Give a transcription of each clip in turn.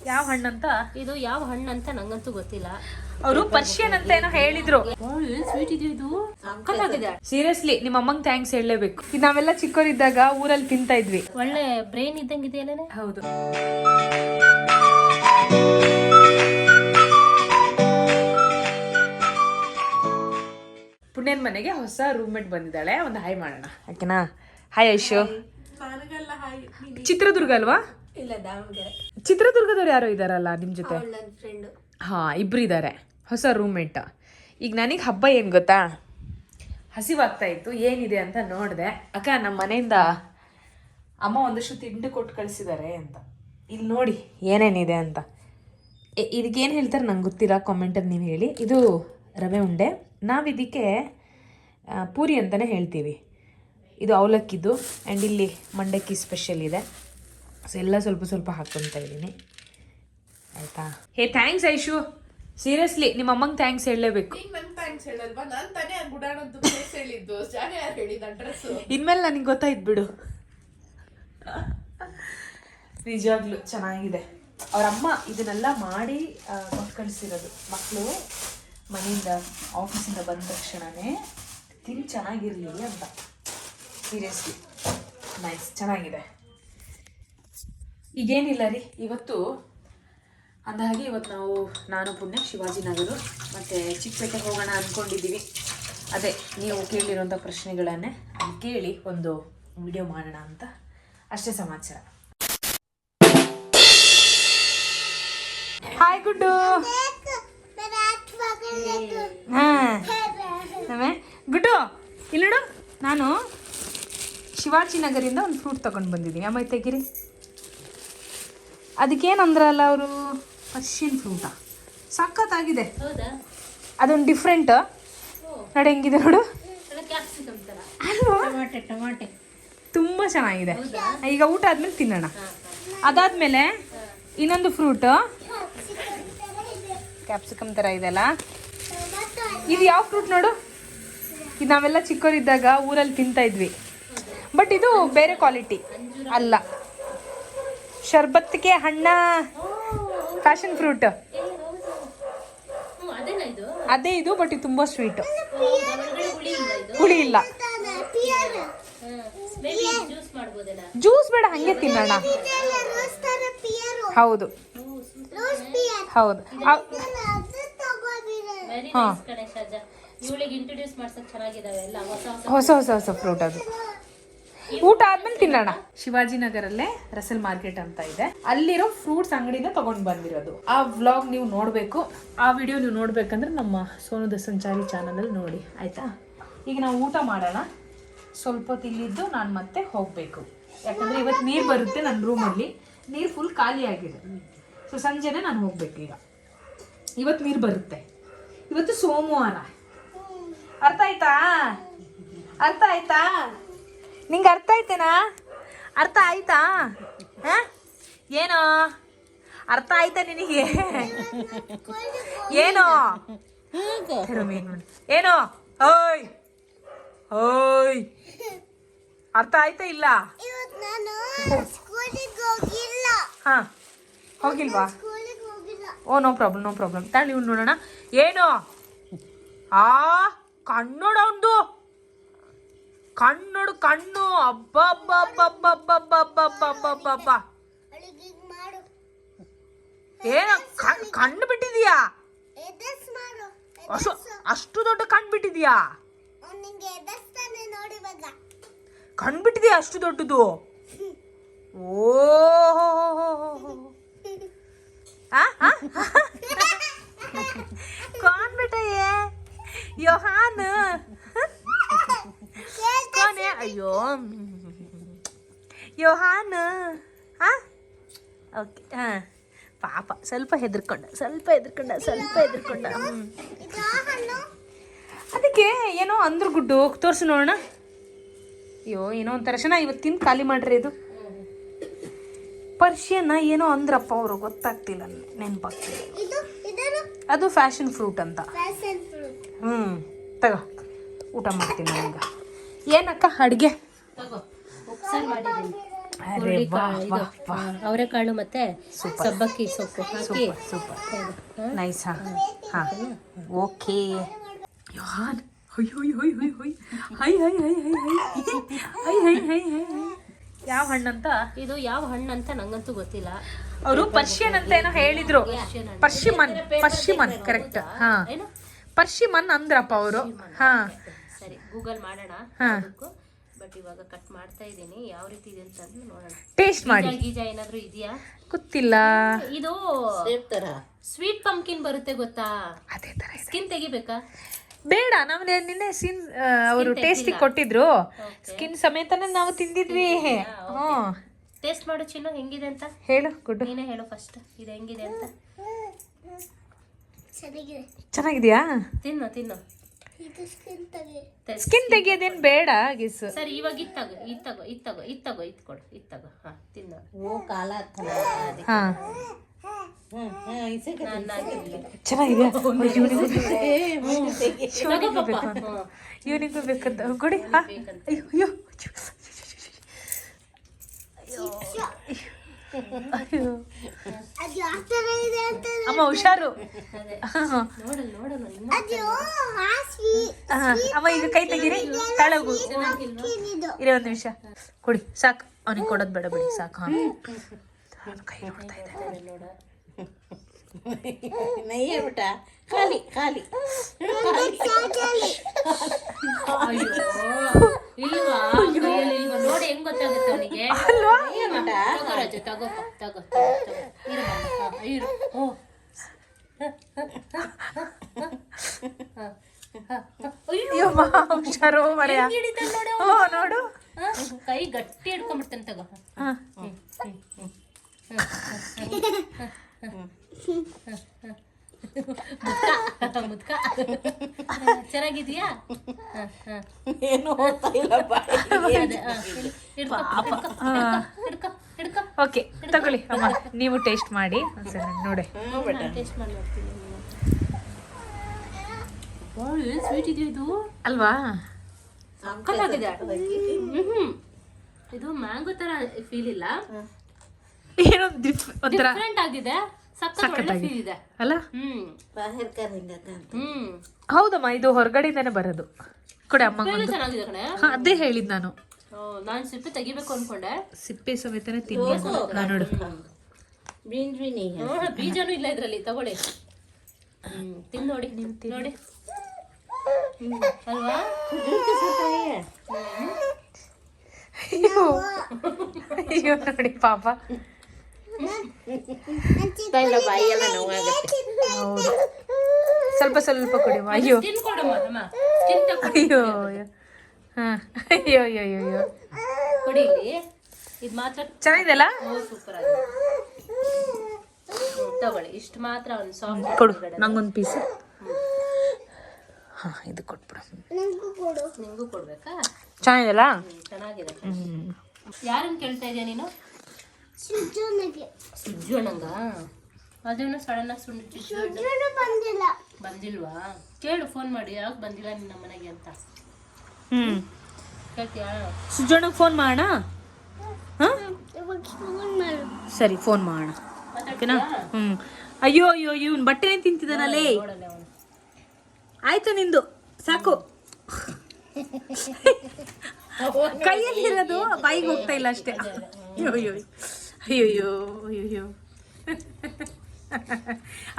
ಯಾವ ಹಣ್ಣಂತ ಇದು ಯಾವ ಹಣ್ಣಂತ ನಂಗಂತೂ ಗೊತ್ತಿಲ್ಲ. ಅವರು ಪರ್ಷಿಯನ್ ಅಂತ ಏನೋ ಹೇಳಿದ್ರು. ಸ್ವೀಟ್ ಇದೆ ಇದು, ಸಕ್ಕತ್ತಾಗಿದೆ. ಸೀರಿಯಸ್ಲಿ ನಿಮ್ಮ ಅಮ್ಮಂಗೆ ಥ್ಯಾಂಕ್ಸ್ ಹೇಳಲೇಬೇಕು. ನಾವೆಲ್ಲ ಚಿಕ್ಕವರಿದ್ದಾಗ ಊರಲ್ಲಿ ತಿಂತಾ ಇದ್ವಿ. ಒಳ್ಳೆ ಬ್ರೈನ್ ಇದ್ದಂಗೆ ಇದೆಯಲ್ಲ. ಹೌದು. ಪುಣ್ಯನ್ ಮನೆಗೆ ಹೊಸ ರೂಮ್ಮೇಟ್ ಬಂದಿದ್ದಾಳೆ. ಒಂದು ಹಾಯ್ ಮಾಡೋಣ ಓಕೆನಾ? ಹಾಯ್ ಐಶು. ಚಿತ್ರದುರ್ಗ ಅಲ್ವಾ? ಇಲ್ಲ, ದಾವಣಗೆರೆ. ಚಿತ್ರದುರ್ಗದವ್ರು ಯಾರೋ ಇದಾರಲ್ಲ ನಿಮ್ ಜೊತೆ? ಫ್ರೆಂಡ್. ಹಾ, ಇಬ್ರು ಇದ್ದಾರೆ ಹೊಸ ರೂಮ್ಮೇಟ್. ಈಗ ನನಗೆ ಹಬ್ಬ ಏನು ಗೊತ್ತಾ, ಹಸಿವಾಗ್ತಾ ಇತ್ತು, ಏನಿದೆ ಅಂತ ನೋಡಿದೆ. ಅಕ್ಕ ನಮ್ಮ ಮನೆಯಿಂದ ಅಮ್ಮ ಒಂದಷ್ಟು ತಿಂಡಿ ಕೊಟ್ಟು ಕಳಿಸಿದ್ದಾರೆ ಅಂತ. ಇಲ್ಲಿ ನೋಡಿ ಏನೇನಿದೆ ಅಂತ. ಇದಕ್ಕೇನು ಹೇಳ್ತಾರೆ ನಂಗೆ ಗೊತ್ತಿಲ್ಲ, ಕಾಮೆಂಟಲ್ಲಿ ನೀವು ಹೇಳಿ. ಇದು ರವೆ ಉಂಡೆ, ನಾವು ಇದಕ್ಕೆ ಪೂರಿ ಅಂತಲೇ ಹೇಳ್ತೀವಿ. ಇದು ಅವಲಕ್ಕಿದು ಆ್ಯಂಡ್ ಇಲ್ಲಿ ಮಂಡಕ್ಕಿ ಸ್ಪೆಷಲ್ ಇದೆ. ಸೊ ಎಲ್ಲ ಸ್ವಲ್ಪ ಸ್ವಲ್ಪ ಹಾಕ್ಕೊತಾ ಇದ್ದೀನಿ ಆಯಿತಾ. ಹೇ ಥ್ಯಾಂಕ್ಸ್ ಐಶು, ಸೀರಿಯಸ್ಲಿ ನಿಮ್ಮ ಅಮ್ಮಂಗೆ ಥ್ಯಾಂಕ್ಸ್ ಹೇಳಲೇಬೇಕು. ಇನ್ಮೇಲೆ ನನಗೆ ಗೊತ್ತಾಯ್ತು ಬಿಡು. ನಿಜವಾಗ್ಲು ಚೆನ್ನಾಗಿದೆ. ಅವ್ರ ಅಮ್ಮ ಇದನ್ನೆಲ್ಲ ಮಾಡಿ ಕೊಟ್ಟು ಕಳಿಸಿರೋದು. ಮಕ್ಕಳು ಮನೆಯಿಂದ ಆಫೀಸಿಂದ ಬಂದ ತಕ್ಷಣವೇ ತಿಂದು ಚೆನ್ನಾಗಿರಲಿ ಅಂತ. ಸೀರಿಯಸ್ಲಿ ನೈಸ್, ಚೆನ್ನಾಗಿದೆ. ಈಗೇನಿಲ್ಲ ರೀ, ಇವತ್ತು ಅಂದಹಾಗೆ ನಾನು ಪುಣ್ಯ ಶಿವಾಜಿನಗರ ಮತ್ತು ಚಿಕ್ಕಪೇಟೆಗೆ ಹೋಗೋಣ ಅಂದ್ಕೊಂಡಿದ್ದೀವಿ. ಅದೇ ನೀವು ಕೇಳಿರೋಂಥ ಪ್ರಶ್ನೆಗಳನ್ನೇ ಕೇಳಿ ಒಂದು ವಿಡಿಯೋ ಮಾಡೋಣ ಅಂತ ಅಷ್ಟೇ ಸಮಾಚಾರ. ಹಾಯ್ ಗುಡ್ಡು. ಹಾಂ ಗುಡ್ಡು, ಇಲ್ಲ ನೋಡು, ನಾನು ಶಿವಾಜಿನಗರಿಂದ ಒಂದು ಫ್ರೂಟ್ ತೊಗೊಂಡು ಬಂದಿದ್ದೀನಿ. ಅಮ್ಮ ತೆಗಿರಿ. ಅದಕ್ಕೇನಂದ್ರಲ್ಲ ಅವರು, ಪರ್ಷಿಯನ್ ಫ್ರೂಟಾ, ಸಖತ್ತಾಗಿದೆ. ಅದೊಂದು ಡಿಫ್ರೆಂಟ್ ನೋಡಿ, ಹೆಂಗಿದೆ ನೋಡು ಅಲ್ವಾ? ಟೊಮಾಟೆ ತುಂಬ ಚೆನ್ನಾಗಿದೆ. ಈಗ ಊಟ ಆದ್ಮೇಲೆ ತಿನ್ನೋಣ. ಅದಾದ್ಮೇಲೆ ಇನ್ನೊಂದು ಫ್ರೂಟ್ ಕ್ಯಾಪ್ಸಿಕಮ್ ಥರ ಇದೆಲ್ಲ. ಇದು ಯಾವ ಫ್ರೂಟ್ ನೋಡು? ಇದು ನಾವೆಲ್ಲ ಚಿಕ್ಕವರಿದ್ದಾಗ ಊರಲ್ಲಿ ತಿಂತಾ ಇದ್ವಿ. ಬಟ್ ಇದು ಬೇರೆ ಕ್ವಾಲಿಟಿ ಅಲ್ಲ. ಶರ್ಬತ್ಗೆ ಹಣ್ಣ, ಫ್ಯಾಷನ್ ಫ್ರೂಟ್ ಅದೇ ಇದು. ಬಟ್ ಇದು ತುಂಬ ಸ್ವೀಟು, ಹುಳಿ ಇಲ್ಲ. ಜ್ಯೂಸ್ ಬೇಡ, ಹಂಗೆ ತಿನ್ನೋಣ. ಹೌದು ಹೌದು. ಹೊಸ ಹೊಸ ಹೊಸ ಫ್ರೂಟ್ ಅದು. ಊಟ ಆದ್ಮೇಲೆ ತಿನ್ನೋಣ. ಶಿವಾಜಿನಗರಲ್ಲೇ ರಸಲ್ ಮಾರ್ಕೆಟ್ ಅಂತ ಇದೆ, ಅಲ್ಲಿರೋ ಫ್ರೂಟ್ಸ್ ಅಂಗಡಿನ ತಗೊಂಡು ಬಂದಿರೋದು. ಆ ವ್ಲಾಗ್ ನೀವು ನೋಡಬೇಕು, ಆ ವಿಡಿಯೋ ನೀವು ನೋಡ್ಬೇಕಂದ್ರೆ ನಮ್ಮ ಸೋನುದ ಸಂಚಾರಿ ಚಾನಲಲ್ಲಿ ನೋಡಿ ಆಯ್ತಾ. ಈಗ ನಾವು ಊಟ ಮಾಡೋಣ. ಸ್ವಲ್ಪ ಹೊತ್ತು ಇಲ್ಲಿದ್ದು ನಾನು ಮತ್ತೆ ಹೋಗಬೇಕು, ಯಾಕಂದರೆ ಇವತ್ತು ನೀರು ಬರುತ್ತೆ ನನ್ನ ರೂಮಲ್ಲಿ. ನೀರು ಫುಲ್ ಖಾಲಿ ಆಗಿದೆ. ಸೊ ಸಂಜೆನೇ ನಾನು ಹೋಗ್ಬೇಕು. ಈಗ ಇವತ್ತು ನೀರು ಬರುತ್ತೆ. ಇವತ್ತು ಸೋಮವಾರ. ಅರ್ಥ ಆಯ್ತಾ? ಅರ್ಥ ಆಯ್ತಾ ನಿಂಗೆ? ಅರ್ಥ ಆಯ್ತೇನಾ? ಅರ್ಥ ಆಯ್ತಾ? ಏನೋ ಅರ್ಥ ಆಯ್ತಾ ನಿನಗೆ? ಏನೋ ಏನೋ ಓಯ್ ಓಯ್, ಅರ್ಥ ಆಯ್ತಾ ಇಲ್ಲ? ಹಾ, ಹೋಗಿಲ್ವಾ? Oh no problem, no problem. ತಾಳಿ ಇವ್ನು ನೋಡೋಣ. ಏನು ಕಣ್ಣೋಡ ಒಂದು ಕಣ್ಣೋಡು, ಕಣ್ಣು ಅಬ್ಬಬ್ಬಬ್ಬಬ್ಬಬ್ಬಬ್ಬಬ್ಬಬ್ಬಬ್ಬ. ಏನ ಕಣ್ಣು ಬಿಟ್ಟಿದೀಯಾ? ಅಷ್ಟು ದೊಡ್ಡ ಕಣ್ಣು ಬಿಟ್ಟಿದೀಯಾ? ಕಣ್ಣು ಬಿಟ್ಟಿದೀಯಾ ಅಷ್ಟು ದೊಡ್ಡದು? ಓಹೋ, कौन बेटा ये? योहान कौन है? अयो ಯೋಹಾನ್. ಹಾಂ ಓಕೆ. ಹಾಂ ಪಾಪ ಸ್ವಲ್ಪ ಹೆದರ್ಕೊಂಡ. ಅದಕ್ಕೆ ಏನೋ ಅಂದ್ರು ಗುಡ್ಡು, ತೋರಿಸಿ ನೋಡೋಣ. ಅಯ್ಯೋ ಏನೋ ಒಂಥರ ಚೆನ್ನಾಗಿ ಇವತ್ತು ತಿಂದು ಖಾಲಿ ಮಾಡ್ರಿ. ಇದು ಪರ್ಷಿಯನ್ನ ಏನೋ ಅಂದ್ರಪ್ಪ ಅವರು, ಗೊತ್ತಾಗ್ತಿಲ್ಲ, ನೆನಪಾಗ್ತಿಲ್ಲ. ಅದು ಫ್ಯಾಷನ್ ಫ್ರೂಟ್ ಅಂತ. ತಗೋ ಊಟ ಮಾಡ್ತೀನಿ ಈಗ. ಏನಕ್ಕ ಅಡುಗೆ? ಅರೆ ವಾಹ್ ವಾಹ್ ವಾಹ್, ಅವರೆಕಾಳು ಮತ್ತೆ ಸಬ್ಬಕ್ಕಿ ಸೊಪ್ಪು ಹಾಕಿ ಸೂಪರ್ ನೈಸ್. ಹಾ ಓಕೆ. ಯೋಹಾನ್ ಹೊಯ್ ಹೊಯ್ ಹೊಯ್ ಹೊಯ್ ಹೊಯ್ ಹೈ ಹೈ ಹೈ ಹೈ ಹೈ ಹೈ ಹೈ ಹೈ ಹೈ. ಯಾವ ಹಣ್ಣಂತ? ಇದು ಯಾವ ಹಣ್ಣು ಅಂತ ನಂಗಂತೂ ಗೊತ್ತಿಲ್ಲ. ಅವರು ಪರ್ಷಿಯನ್ ಅಂತ ಏನೋ ಹೇಳಿದ್ರು. ಪರ್ಷಿಮನ್ ಕರೆಕ್ಟ್. ಹಾ ಪರ್ಷಿಮನ್ ಅಂದ್ರಪ್ಪ ಅವರು. ಹಾ ಸರಿ ಗೂಗಲ್ ಮಾಡೋಣ. ಬಟ್ ಇವಾಗ ಕಟ್ ಮಾಡ್ತಾ ಇದ್ದೀನಿ, ಯಾವ ರೀತಿ ಇದೆ ಅಂತ ನೋಡೋಣ. ಟೇಸ್ಟ್ ಮಾಡಿ. ಗೀಜ ಏನಾದ್ರು ಇದೆಯಾ ಗೊತ್ತಿಲ್ಲ. ಇದು ಸ್ವೀಟ್ ಪಂಪ್ಕಿನ್ ಬರುತ್ತೆ ಗೊತ್ತಾ? ಅದೇ ತರ ಇದೆ. ಸ್ಕಿನ್ ತೆಗಿಬೇಕಾ? ಬೇಡ, ನಾವು ನಿನ್ನೆ ಅವರು ಟೇಸ್ಟಿಗೆ ಕೊಟ್ಟಿದ್ರು. ಸ್ಕಿನ್ ಸಮೇತನೇ ನಾವು ತಿಂದಿದ್ವಿ. ಟೇಸ್ಟ್ ಮಾಡು ಚಿನ್ನು, ಹೆಂಗಿದೆ ಅಂತ ಹೇಳು. ಗುಡ್, ನೀನೇ ಹೇಳು ಫಸ್ಟ್, ಇದು ಹೆಂಗಿದೆ ಅಂತ. ಚೆನ್ನಾಗಿದ್ಯಾ? ತಿನ್ನು ತಿನ್ನು. ಸ್ಕಿನ್ ತೆಗಿಯೋದೇನ್ ಬೇಡ ಗಿಸ್. ಸರಿ ಇವಾಗ ಇತ್ತಗೋ ಇತ್ತಗೋ. ಹಾ ತಿನ್ನು. ಹಾ ಚೆನ್ನಾಗಿದ್ಯಾ? ಇವನಿಗೂ ಬೇಕಂತ ಕೊಡಿ. ಅಯ್ಯೋ ಅಮ್ಮ ಹುಷಾರು. ಅಮ್ಮ ಈಗ ಕೈ ತೆಗೀರಿ, ತಳಗು ಇರೇ ಒಂದು ನಿಮಿಷ. ಕೊಡಿ ಸಾಕು, ಅವನಿಗೆ ಕೊಡೋದು ಬೇಡ ಬಿಡಿ, ಸಾಕು. ಕೈ ನೋಡ್ತಾ ಇದ್ದೆ. ಖಾಲಿ ಖಾಲಿ ಇಲ್ವಾ? ನೋಡಿ ಹೆಂಗ್ ಗೊತ್ತಾಗುತ್ತೆ ಅವನಿಗೆ. ತಗೋ ತಗೋ ಹುಷಾರು ಮರೆಯ. ನೋಡು ಕೈ ಗಟ್ಟಿ ಹಿಡ್ಕೊಂಡ್ಬಿಡ್ತಾನೆ. ತಗೋ ಮುದ್ಕ ಚೆನ್ನಾಗಿದೀಯಾ? ಏನು ಓಕೆ ತಗೊಳ್ಳಿ ಅಮ್ಮ, ನೀವು ಟೇಸ್ಟ್ ಮಾಡಿ ನೋಡಿ. ಟೇಸ್ಟ್ ಮಾಡಿ ನೋಡ್ತೀನಿ. ಏನ್ ಸ್ವೀಟ್ ಇದೆಯಾ ಇದು ಅಲ್ವಾ? ಸಕ್ಕತ್ತಾಗಿದೆ. ಇದು ಮ್ಯಾಂಗೋ ತರ ಫೀಲ್ ಇಲ್ಲ, ಏನೋ ಡಿಫರೆಂಟ್ ಆಗಿದೆ. ಸಕ್ಕತ್ತಾಗಿ ಇದೆ ಅಲ್ಲ? ಹೌದಮ್ಮ, ಇದು ಹೊರಗಡೆಯಿಂದಾನೆ ಬರೋದು. ಕೊಡಿ ಅಮ್ಮ. ಚೆನ್ನಾಗಿದೆ ಕಣೆ. ಅದೇ ಹೇಳಿದ್ ನಾನು. ನಾನ್ ಸಿಪ್ಪೆ ತೆಗಿಬೇಕು ಅನ್ಕೊಂಡೆ. ಸಿಪ್ಪೆ ಸಮೇತನೇ ತಿನ್ನಿ ನೋಡು. ಬೀಜನೂ ಇಲ್ಲ ಇದ್ರಲ್ಲಿ, ತಗೊಳ್ಳಿ. ತಿನ್ ನೋಡಿ ನೋಡಿ ಅಲ್ವಾ? ಅಯ್ಯೋ ನೋಡಿ ಪಾಪ. ಬಾಯಿಯೆಲ್ಲ ನೋವಾಗುತ್ತೆ. ಹೌದು, ಸ್ವಲ್ಪ ಸ್ವಲ್ಪ ಕೊಡಿ. ಅಯ್ಯೋ ಅಯ್ಯೋ ಹಾ ಅಯ್ಯೋ ಅಯ್ಯೋ ಅಯ್ಯೋ. ಕೊಡಿ ಇಲ್ಲಿ. ಇದು ಮಾತ್ರ ಚೆನ್ನಾಗಿದೆಲ್ಲ? ಸೂಪರ್ ಆಗಿದೆ. ತಗೊಳ್ಳಿ, ಇಷ್ಟು ಮಾತ್ರ. ಒಂದು ಸಾಫ್ಟ್ ಕೊಡು ನಂಗೊಂದು ಪೀಸ್. ಹಾ ಇದು ಕೊಟ್ಬಿಡು. ನಿಂಗೂ ಕೊಡ್ಬೇಕಾ? ಚೆನ್ನಾಗಿದೆಲ್ಲ? ಚೆನ್ನಾಗಿದೆ. ಯಾರನ್ನ ಕೇಳ್ತಾ ಇದೆಯಾ ನೀನು? ಸುಜ್ಜೋಣಂಗ? ಅದೇನೋ ಸಡನ್ ಆಗಿ ಬಂದಿಲ್ವಾ? ಕೇಳು ಫೋನ್ ಮಾಡಿ, ಯಾಕೆ ಬಂದಿಲ್ಲ ನಿನ್ನ ಮನೆಗೆ ಅಂತ. ಕೇಳ್ತೀಯಾ? ಸುಜ್ಜೋಣಗೆ ಫೋನ್ ಮಾಡೋಣ. ಸರಿ ಫೋನ್ ಮಾಡೋಣ. ಓಕೆನಾ? ಅಯ್ಯೋ ಅಯ್ಯೋ ಇವ್ನು ಬಟ್ಟೆನೇ ತಿಂತಿದ್ದಾನಲ್ಲೇ. ಆಯ್ತು ನಿಂದು ಸಾಕು. ಕೈಯಲ್ಲಿ ಇರೋದು ಬಾಯಿಗೆ ಹೋಗ್ತಾ ಇಲ್ಲ ಅಷ್ಟೇ. ಅಯ್ಯೋ ಅಯ್ಯೋ ಅಯ್ಯೋ ಅಯ್ಯೋ.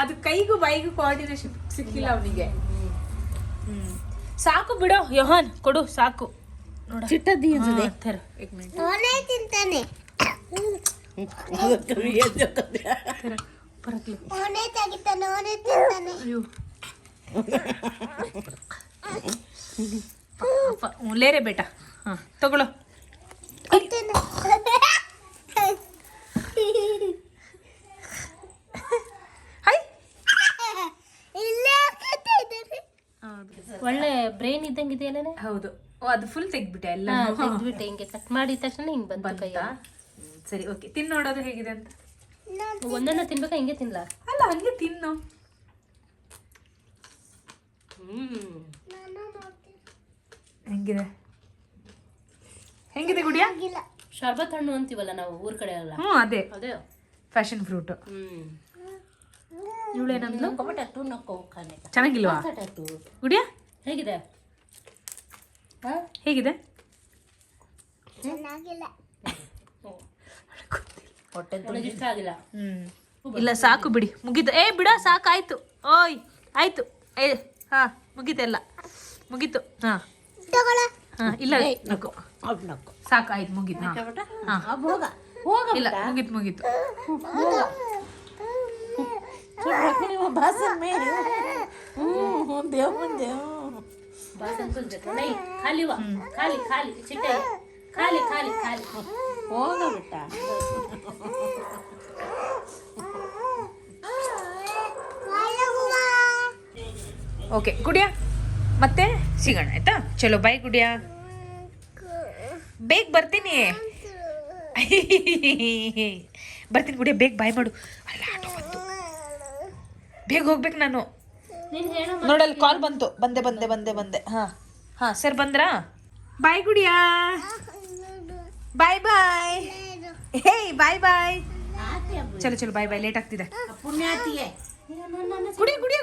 ಅದು ಕೈಗೂ ಬಾಯಿಗೂ ಕೋಆರ್ಡಿನೇಷನ್ ಸಿಕ್ಕಿಲ್ಲ ಅವನಿಗೆ. ಸಾಕು ಬಿಡೋ ಯೋಹಾನ್, ಕೊಡು ಸಾಕು. ಚಿಟ್ಟದಿ ತಿಂತಾನೆ. ಲೇರೆ ಬೇಟ. ಹಾ ತಗೊಳ್ಳೋ. ಒಳ್ಳೆ ಬ್ರೈನ್ ಇದ್ದಂಗೆ ಇದೆಯಲ್ಲ. ಹೌದು, ಅದು ಫುಲ್ ತೆಗ್ದ್ಬಿಟ್ಟೆ ಎಲ್ಲ. ತೆಗ್ದ್ಬಿಟ್ಟೆ, ಹಿಂಗೆ ಕಟ್ ಮಾಡಿದ ತಕ್ಷಣ ಹಿಂಗೆ ಬಂತ. ಸರಿ ಓಕೆ, ತಿನ್ ನೋಡೋದು ಹೇಗಿದೆ ಅಂತ. ಒಂದನ್ನ ತಿನ್ಬೇಕಾ? ಹಿಂಗೆ ತಿನ್ಲ? ಅಲ್ಲ ಹಂಗೆ ತಿನ್ನು. ಹೆಂಗಿದೆ ಹೆಂಗಿದೆ ಗುಡಿಯಾ? ಶರ್ಬತ್ ಹಣ್ಣು ಅಂತೀವಲ್ಲ ನಾವು ಊರ್ ಕಡೆ ಎಲ್ಲ ಹ್ಞೂ ಅದೇ ಅದೇ ಫ್ಯಾಷನ್ ಫ್ರೂಟ್. ಇವಳೇನಂದ್ಲು बेटा तू नको खाने का ಚೆನ್ನಾಗಿಲ್ವಾ बेटा तू ಗುಡಿಯಾ? ಹೇಗಿದೆ? ಹೇಗಿದೆ? ಹೊಟ್ಟೆ ನನಗೆ ಇಷ್ಟ ಆಗಿಲ್ಲ. ಇಲ್ಲ ಸಾಕು ಬಿಡಿ, ಮುಗೀತು. ಏ ಬಿಡ, ಸಾಕಾಯ್ತು. ಓಯ್ ಆಯ್ತು. ಏ ಹಾ ಮುಗೀತೆಲ್ಲ, ಮುಗೀತು. ಹಾ ಹಾ ಇಲ್ಲ ನಕ್ಕು, अब नको ಸಾಕಾಯ್ತು, ಮುಗೀತು. ಹಾ बेटा ಹಾ अब होगा होगा ಇಲ್ಲ ಮುಗೀತು ಮುಗೀತು. चुप रखने वो भाषण में देव ಬಾಸ್ ಅನ್ಕೊಳ್ಬೇಕು. ನೈ ಖಾಲಿ ವಾ, ಖಾಲಿ ಖಾಲಿ ಚಿಟ್ಟೆ ಖಾಲಿ ಖಾಲಿ ಖಾಲಿ. होगा बेटा ಓಕೆ ಗುಡಿಯಾ, ಮತ್ತೆ ಸಿಗೋಣ ಆಯ್ತಾ? ಚಲೋ ಬಾಯ್ ಗುಡಿಯಾ, ಬೇಗ ಬರ್ತೀನಿ. ಬರ್ತೀನಿ ಗುಡಿಯಾ, ಬೇಗ ಬಾಯ್ ಮಾಡು. ಅಲ್ಲ ಆಟೋ ಬಂತು, ಬೇಗ ಹೋಗ್ಬೇಕು ನಾನು. ನೀನ್ ಹೇಳೋ ನೋಡಲ್ಲಿ ಕಾಲ್ ಬಂತು, ಬಂದೆ ಬಂದೆ ಬಂದೆ ಬಂದೆ. ಹಾ ಹಾ ಸರ್ ಬಂದ್ರಾ? ಬಾಯ್ ಗುಡಿಯಾ, ಬಾಯ್ ಬಾಯ್. ಹೇ ಬಾಯ್ ಬಾಯ್. ಚಲೋ ಚಲೋ ಬಾಯ್ ಬಾಯ್, ಲೇಟ್ ಆಗ್ತಿದೆ. पुण्याती है ಗುಡಿಯಾ ಗುಡಿಯಾ